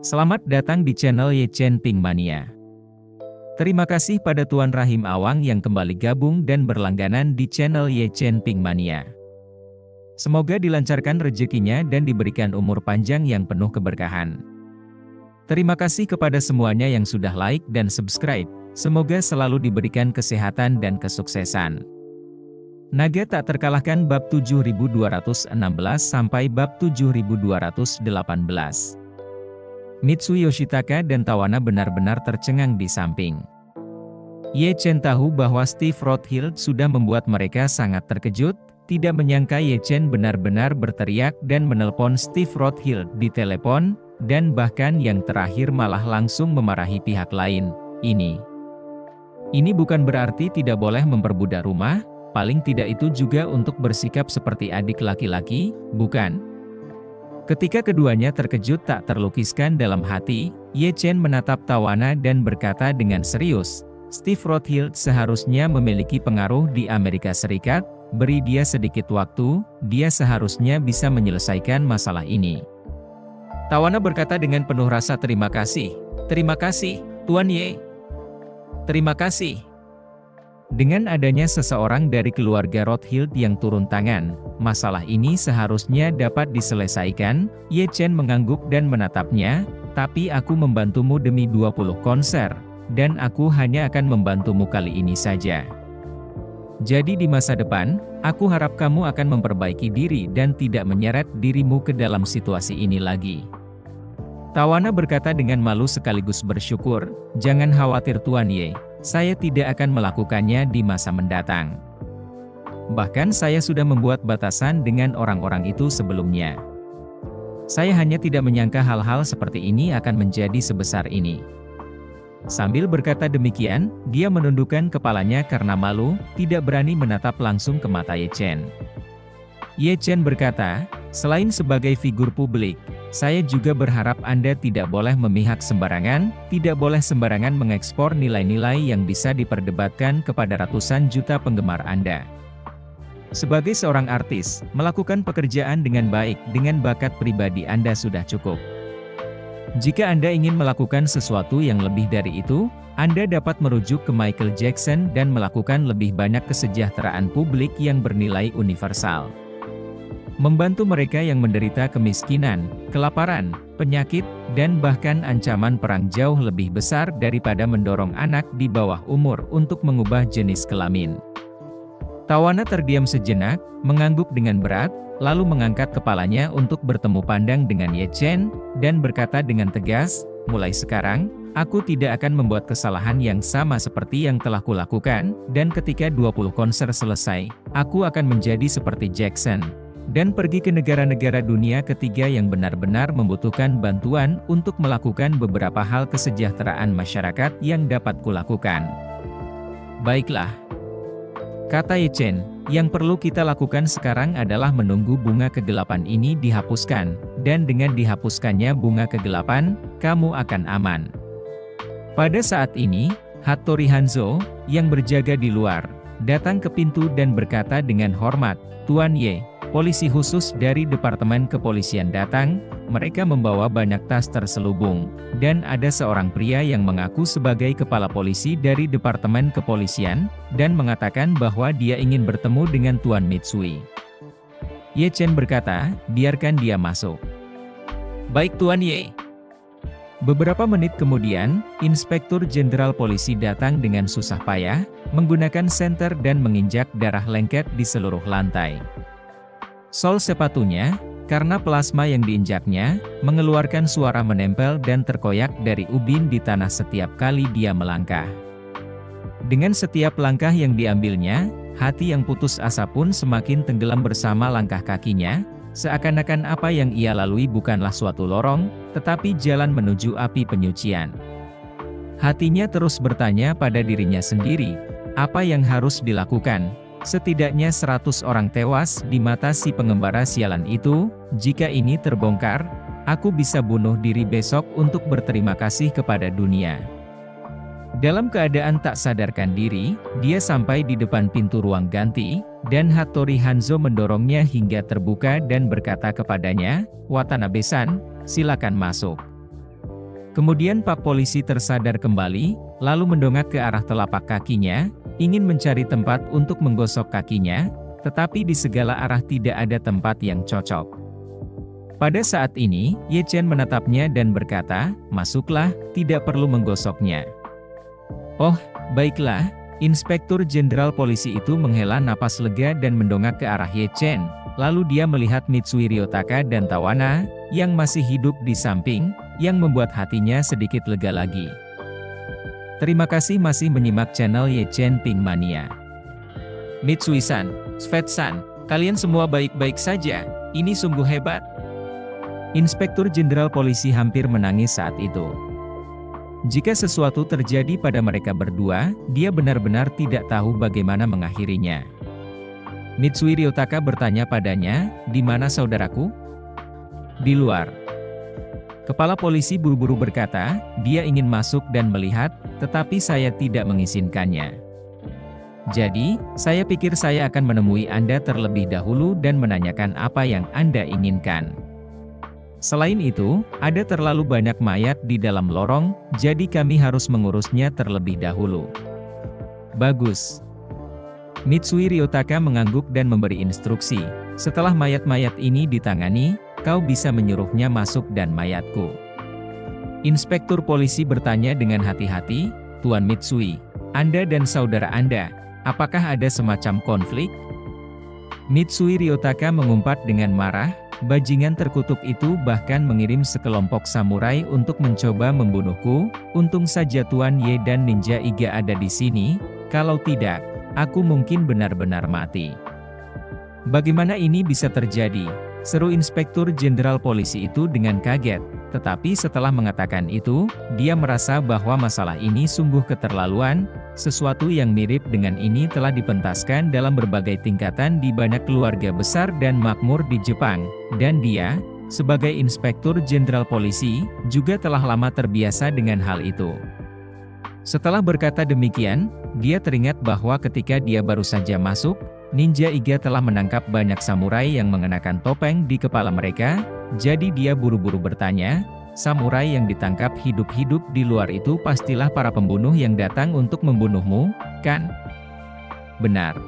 Selamat datang di channel Ye Chen Ping Mania. Terima kasih pada Tuan Rahim Awang yang kembali gabung dan berlangganan di channel Ye Chen Ping Mania. Semoga dilancarkan rezekinya dan diberikan umur panjang yang penuh keberkahan. Terima kasih kepada semuanya yang sudah like dan subscribe. Semoga selalu diberikan kesehatan dan kesuksesan. Naga tak terkalahkan bab 7216 sampai bab 7218. Mitsui Yoshitaka dan Tawana benar-benar tercengang di samping. Ye Chen tahu bahwa Steve Rothschild sudah membuat mereka sangat terkejut, tidak menyangka Ye Chen benar-benar berteriak dan menelpon Steve Rothschild di telepon, dan bahkan yang terakhir malah langsung memarahi pihak lain. Ini bukan berarti tidak boleh memperbudak rumah, paling tidak itu juga untuk bersikap seperti adik laki-laki, bukan? Ketika keduanya terkejut tak terlukiskan dalam hati, Ye Chen menatap Tawana dan berkata dengan serius, Steve Rothschild seharusnya memiliki pengaruh di Amerika Serikat, beri dia sedikit waktu, dia seharusnya bisa menyelesaikan masalah ini. Tawana berkata dengan penuh rasa terima kasih, Tuan Ye. Terima kasih. Dengan adanya seseorang dari keluarga Rothschild yang turun tangan, masalah ini seharusnya dapat diselesaikan. Ye Chen mengangguk dan menatapnya, tapi aku membantumu demi 20 konser, dan aku hanya akan membantumu kali ini saja. Jadi di masa depan, aku harap kamu akan memperbaiki diri dan tidak menyeret dirimu ke dalam situasi ini lagi. Tawana berkata dengan malu sekaligus bersyukur, jangan khawatir Tuan Ye. Saya tidak akan melakukannya di masa mendatang. Bahkan saya sudah membuat batasan dengan orang-orang itu sebelumnya. Saya hanya tidak menyangka hal-hal seperti ini akan menjadi sebesar ini. Sambil berkata demikian, dia menundukkan kepalanya karena malu, tidak berani menatap langsung ke mata Ye Chen. Ye Chen berkata, selain sebagai figur publik, saya juga berharap Anda tidak boleh memihak sembarangan, tidak boleh sembarangan mengekspor nilai-nilai yang bisa diperdebatkan kepada ratusan juta penggemar Anda. Sebagai seorang artis, melakukan pekerjaan dengan baik dengan bakat pribadi Anda sudah cukup. Jika Anda ingin melakukan sesuatu yang lebih dari itu, Anda dapat merujuk ke Michael Jackson dan melakukan lebih banyak kesejahteraan publik yang bernilai universal. Membantu mereka yang menderita kemiskinan, kelaparan, penyakit, dan bahkan ancaman perang jauh lebih besar daripada mendorong anak di bawah umur untuk mengubah jenis kelamin. Tawana terdiam sejenak, mengangguk dengan berat, lalu mengangkat kepalanya untuk bertemu pandang dengan Ye Chen, dan berkata dengan tegas, mulai sekarang, aku tidak akan membuat kesalahan yang sama seperti yang telah kulakukan, dan ketika 20 konser selesai, aku akan menjadi seperti Jackson. Dan pergi ke negara-negara dunia ketiga yang benar-benar membutuhkan bantuan untuk melakukan beberapa hal kesejahteraan masyarakat yang dapat kulakukan. Baiklah, kata Ye Chen, yang perlu kita lakukan sekarang adalah menunggu bunga kegelapan ini dihapuskan, dan dengan dihapuskannya bunga kegelapan, kamu akan aman. Pada saat ini, Hattori Hanzo, yang berjaga di luar, datang ke pintu dan berkata dengan hormat, Tuan Ye. Polisi khusus dari Departemen Kepolisian datang, mereka membawa banyak tas terselubung, dan ada seorang pria yang mengaku sebagai kepala polisi dari Departemen Kepolisian, dan mengatakan bahwa dia ingin bertemu dengan Tuan Mitsui. Ye Chen berkata, biarkan dia masuk. Baik Tuan Ye. Beberapa menit kemudian, Inspektur Jenderal Polisi datang dengan susah payah, menggunakan senter dan menginjak darah lengket di seluruh lantai. Sol sepatunya, karena plasma yang diinjaknya, mengeluarkan suara menempel dan terkoyak dari ubin di tanah setiap kali dia melangkah. Dengan setiap langkah yang diambilnya, hati yang putus asa pun semakin tenggelam bersama langkah kakinya, seakan-akan apa yang ia lalui bukanlah suatu lorong, tetapi jalan menuju api penyucian. Hatinya terus bertanya pada dirinya sendiri, apa yang harus dilakukan? Setidaknya 100 orang tewas di mata si pengembara sialan itu. Jika ini terbongkar, aku bisa bunuh diri besok untuk berterima kasih kepada dunia. Dalam keadaan tak sadarkan diri, dia sampai di depan pintu ruang ganti, dan Hattori Hanzo mendorongnya hingga terbuka dan berkata kepadanya, Watanabe-san, silakan masuk. Kemudian Pak Polisi tersadar kembali, lalu mendongak ke arah telapak kakinya, ingin mencari tempat untuk menggosok kakinya, tetapi di segala arah tidak ada tempat yang cocok. Pada saat ini, Ye Chen menatapnya dan berkata, "Masuklah, tidak perlu menggosoknya." "Oh, baiklah." Inspektur Jenderal Polisi itu menghela napas lega dan mendongak ke arah Ye Chen. Lalu dia melihat Mitsui Ryotaka dan Tawana, yang masih hidup di samping, yang membuat hatinya sedikit lega lagi. Terima kasih masih menyimak channel Ye Chen Pink Mania. Mitsui-san, Svet-san, kalian semua baik-baik saja, ini sungguh hebat. Inspektur Jenderal Polisi hampir menangis saat itu. Jika sesuatu terjadi pada mereka berdua, dia benar-benar tidak tahu bagaimana mengakhirinya. Mitsui Ryotaka bertanya padanya, "Di mana saudaraku?" "Di luar." Kepala polisi buru-buru berkata, "Dia ingin masuk dan melihat, tetapi saya tidak mengizinkannya. Jadi, saya pikir saya akan menemui Anda terlebih dahulu dan menanyakan apa yang Anda inginkan. Selain itu, ada terlalu banyak mayat di dalam lorong, jadi kami harus mengurusnya terlebih dahulu." "Bagus." Mitsui Ryotaka mengangguk dan memberi instruksi, "Setelah mayat-mayat ini ditangani, kau bisa menyuruhnya masuk dan mayatku." Inspektur polisi bertanya dengan hati-hati, "Tuan Mitsui, Anda dan saudara Anda, apakah ada semacam konflik?" Mitsui Ryotaka mengumpat dengan marah, "Bajingan terkutuk itu bahkan mengirim sekelompok samurai untuk mencoba membunuhku, untung saja Tuan Ye dan Ninja Iga ada di sini, kalau tidak, aku mungkin benar-benar mati." "Bagaimana ini bisa terjadi?" seru Inspektur Jenderal Polisi itu dengan kaget, tetapi setelah mengatakan itu, dia merasa bahwa masalah ini sungguh keterlaluan. Sesuatu yang mirip dengan ini telah dipentaskan dalam berbagai tingkatan di banyak keluarga besar dan makmur di Jepang, dan dia, sebagai Inspektur Jenderal Polisi, juga telah lama terbiasa dengan hal itu. Setelah berkata demikian, dia teringat bahwa ketika dia baru saja masuk, Ninja Iga telah menangkap banyak samurai yang mengenakan topeng di kepala mereka, jadi dia buru-buru bertanya, "Samurai yang ditangkap hidup-hidup di luar itu pastilah para pembunuh yang datang untuk membunuhmu, kan?" "Benar,"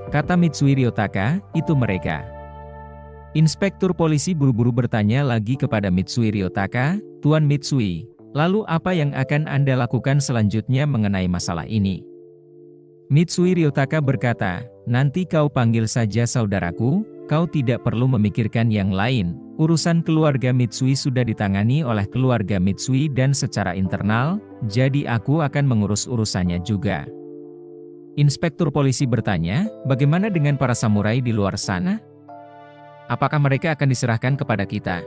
kata Mitsui Ryotaka, "itu mereka." Inspektur polisi buru-buru bertanya lagi kepada Mitsui Ryotaka, "Tuan Mitsui, lalu apa yang akan Anda lakukan selanjutnya mengenai masalah ini?" Mitsui Ryotaka berkata, "Nanti kau panggil saja saudaraku, kau tidak perlu memikirkan yang lain. Urusan keluarga Mitsui sudah ditangani oleh keluarga Mitsui dan secara internal, jadi aku akan mengurus urusannya juga." Inspektur polisi bertanya, "Bagaimana dengan para samurai di luar sana? Apakah mereka akan diserahkan kepada kita?"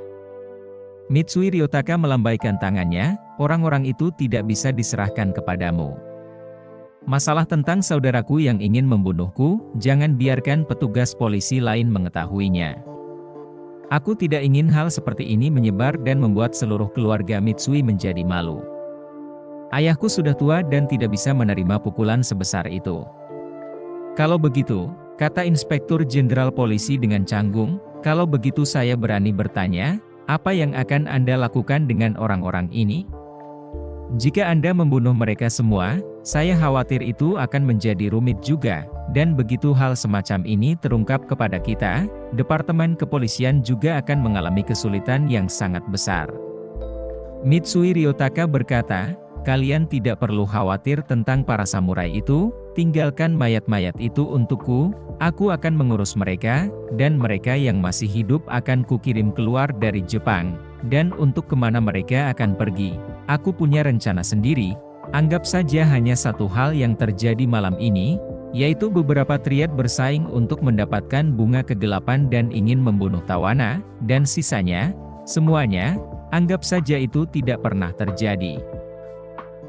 Mitsui Ryotaka melambaikan tangannya, "Orang-orang itu tidak bisa diserahkan kepadamu. Masalah tentang saudaraku yang ingin membunuhku, jangan biarkan petugas polisi lain mengetahuinya. Aku tidak ingin hal seperti ini menyebar dan membuat seluruh keluarga Mitsui menjadi malu. Ayahku sudah tua dan tidak bisa menerima pukulan sebesar itu." "Kalau begitu," kata Inspektur Jenderal Polisi dengan canggung, "kalau begitu saya berani bertanya, apa yang akan Anda lakukan dengan orang-orang ini? Jika Anda membunuh mereka semua, saya khawatir itu akan menjadi rumit juga, dan begitu hal semacam ini terungkap kepada kita, Departemen Kepolisian juga akan mengalami kesulitan yang sangat besar." Mitsui Ryotaka berkata, "Kalian tidak perlu khawatir tentang para samurai itu, tinggalkan mayat-mayat itu untukku, aku akan mengurus mereka, dan mereka yang masih hidup akan kukirim keluar dari Jepang, dan untuk kemana mereka akan pergi, aku punya rencana sendiri. Anggap saja hanya satu hal yang terjadi malam ini, yaitu beberapa triad bersaing untuk mendapatkan bunga kegelapan dan ingin membunuh Tawana, dan sisanya, semuanya, anggap saja itu tidak pernah terjadi."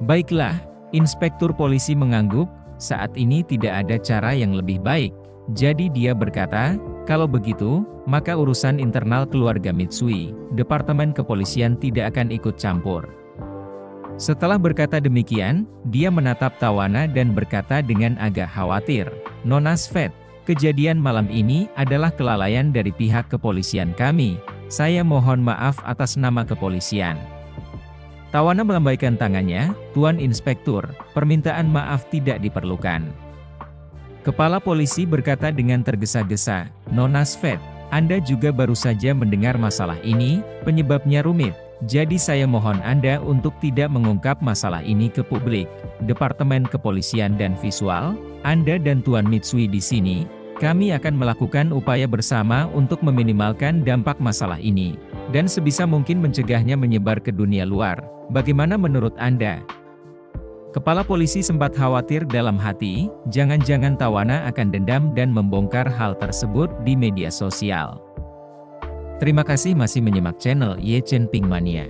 "Baiklah," Inspektur polisi mengangguk, saat ini tidak ada cara yang lebih baik. Jadi dia berkata, "Kalau begitu, maka urusan internal keluarga Mitsui, Departemen Kepolisian tidak akan ikut campur." Setelah berkata demikian, dia menatap Tawana dan berkata dengan agak khawatir, "Nona Svet, kejadian malam ini adalah kelalaian dari pihak kepolisian kami. Saya mohon maaf atas nama kepolisian." Tawana melambaikan tangannya, "Tuan Inspektur, permintaan maaf tidak diperlukan." Kepala polisi berkata dengan tergesa-gesa, "Nona Svet, Anda juga baru saja mendengar masalah ini, penyebabnya rumit. Jadi saya mohon Anda untuk tidak mengungkap masalah ini ke publik. Departemen Kepolisian dan Visual, Anda dan Tuan Mitsui di sini, kami akan melakukan upaya bersama untuk meminimalkan dampak masalah ini, dan sebisa mungkin mencegahnya menyebar ke dunia luar. Bagaimana menurut Anda?" Kepala polisi sempat khawatir dalam hati, jangan-jangan Tawana akan dendam dan membongkar hal tersebut di media sosial. Terima kasih masih menyimak channel Ye Chen Ping Mania.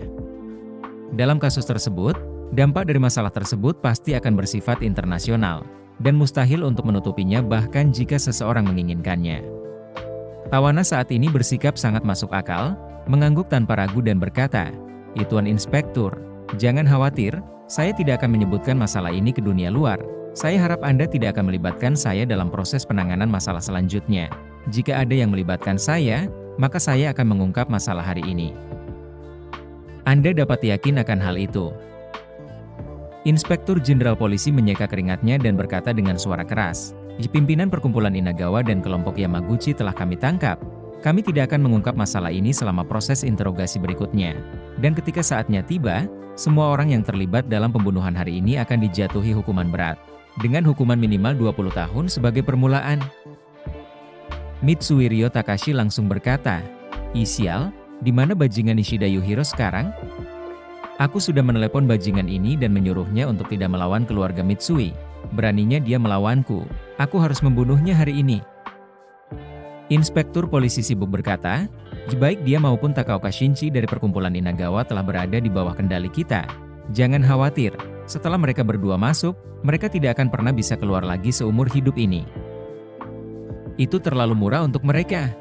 Dalam kasus tersebut, dampak dari masalah tersebut pasti akan bersifat internasional, dan mustahil untuk menutupinya bahkan jika seseorang menginginkannya. Tawana saat ini bersikap sangat masuk akal, mengangguk tanpa ragu dan berkata, "Ya Tuan Inspektur, jangan khawatir, saya tidak akan menyebutkan masalah ini ke dunia luar. Saya harap Anda tidak akan melibatkan saya dalam proses penanganan masalah selanjutnya. Jika ada yang melibatkan saya, maka saya akan mengungkap masalah hari ini. Anda dapat yakin akan hal itu." Inspektur Jenderal Polisi menyeka keringatnya dan berkata dengan suara keras, "Pimpinan Perkumpulan Inagawa dan kelompok Yamaguchi telah kami tangkap. Kami tidak akan mengungkap masalah ini selama proses interogasi berikutnya. Dan ketika saatnya tiba, semua orang yang terlibat dalam pembunuhan hari ini akan dijatuhi hukuman berat, dengan hukuman minimal 20 tahun sebagai permulaan." Mitsuhiro Takashi langsung berkata, "Sial, di mana bajingan Ishida Yuhiro sekarang? Aku sudah menelepon bajingan ini dan menyuruhnya untuk tidak melawan keluarga Mitsui. Beraninya dia melawanku. Aku harus membunuhnya hari ini." Inspektur polisi sibuk berkata, "Baik dia maupun Takaoka Shinji dari Perkumpulan Inagawa telah berada di bawah kendali kita. Jangan khawatir, setelah mereka berdua masuk, mereka tidak akan pernah bisa keluar lagi seumur hidup ini. Itu terlalu murah untuk mereka."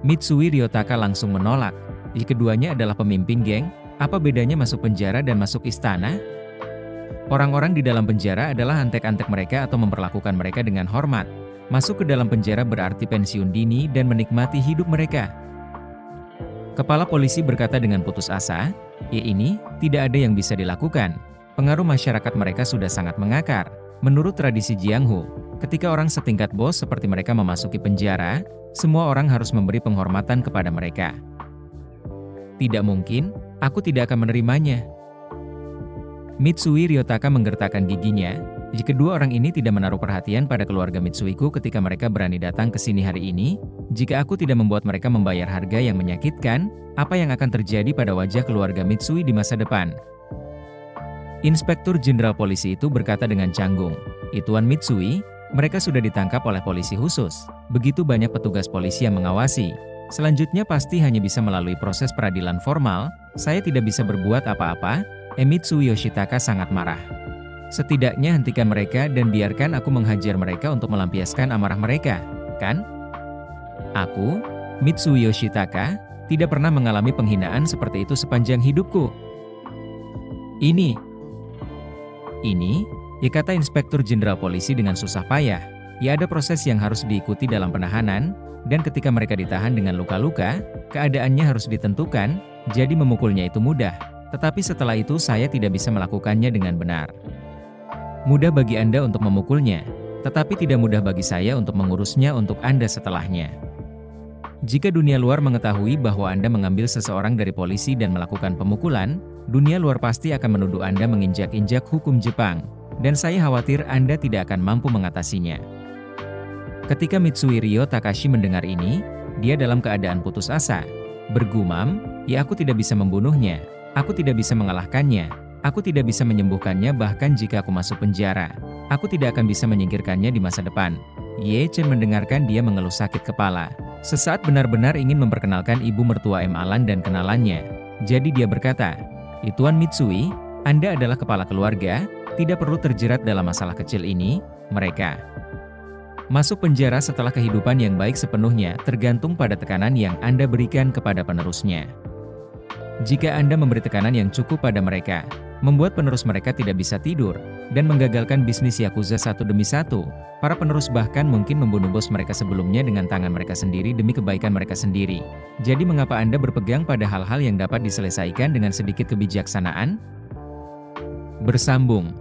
Mitsui Ryotaka langsung menolak. Keduanya adalah pemimpin geng, apa bedanya masuk penjara dan masuk istana? Orang-orang di dalam penjara adalah antek-antek mereka atau memperlakukan mereka dengan hormat. Masuk ke dalam penjara berarti pensiun dini dan menikmati hidup mereka. Kepala polisi berkata dengan putus asa, "Ya ini, tidak ada yang bisa dilakukan. Pengaruh masyarakat mereka sudah sangat mengakar. Menurut tradisi Jianghu, ketika orang setingkat bos seperti mereka memasuki penjara, semua orang harus memberi penghormatan kepada mereka. Tidak mungkin, aku tidak akan menerimanya." Mitsui Ryotaka menggertakkan giginya. Kedua orang ini tidak menaruh perhatian pada keluarga Mitsuiku ketika mereka berani datang ke sini hari ini. Jika aku tidak membuat mereka membayar harga yang menyakitkan, apa yang akan terjadi pada wajah keluarga Mitsui di masa depan? Inspektur Jenderal Polisi itu berkata dengan canggung, "Tuan Mitsui, mereka sudah ditangkap oleh polisi khusus. Begitu banyak petugas polisi yang mengawasi. Selanjutnya pasti hanya bisa melalui proses peradilan formal. Saya tidak bisa berbuat apa-apa." Mitsui Yoshitaka sangat marah. "Setidaknya hentikan mereka dan biarkan aku menghajar mereka untuk melampiaskan amarah mereka, kan? Aku, Mitsui Yoshitaka, tidak pernah mengalami penghinaan seperti itu sepanjang hidupku." Ini, ya kata Inspektur Jenderal Polisi dengan susah payah, ya ada proses yang harus diikuti dalam penahanan, dan ketika mereka ditahan dengan luka-luka, keadaannya harus ditentukan, jadi memukulnya itu mudah, tetapi setelah itu saya tidak bisa melakukannya dengan benar. Mudah bagi Anda untuk memukulnya, tetapi tidak mudah bagi saya untuk mengurusnya untuk Anda setelahnya. Jika dunia luar mengetahui bahwa Anda mengambil seseorang dari polisi dan melakukan pemukulan, dunia luar pasti akan menuduh Anda menginjak-injak hukum Jepang, dan saya khawatir Anda tidak akan mampu mengatasinya." Ketika Mitsuhiro Takashi mendengar ini, dia dalam keadaan putus asa. Bergumam, "Ya aku tidak bisa membunuhnya, aku tidak bisa mengalahkannya. Aku tidak bisa menyembuhkannya bahkan jika aku masuk penjara. Aku tidak akan bisa menyingkirkannya di masa depan." Ye Chen mendengarkan dia mengeluh sakit kepala. Sesaat benar-benar ingin memperkenalkan ibu mertua Alan dan kenalannya. Jadi dia berkata, "Tuan Mitsui, Anda adalah kepala keluarga, tidak perlu terjerat dalam masalah kecil ini." Mereka masuk penjara setelah kehidupan yang baik sepenuhnya tergantung pada tekanan yang Anda berikan kepada penerusnya. Jika Anda memberi tekanan yang cukup pada mereka, membuat penerus mereka tidak bisa tidur, dan menggagalkan bisnis Yakuza satu demi satu. Para penerus bahkan mungkin membunuh bos mereka sebelumnya dengan tangan mereka sendiri demi kebaikan mereka sendiri. Jadi mengapa Anda berpegang pada hal-hal yang dapat diselesaikan dengan sedikit kebijaksanaan? Bersambung,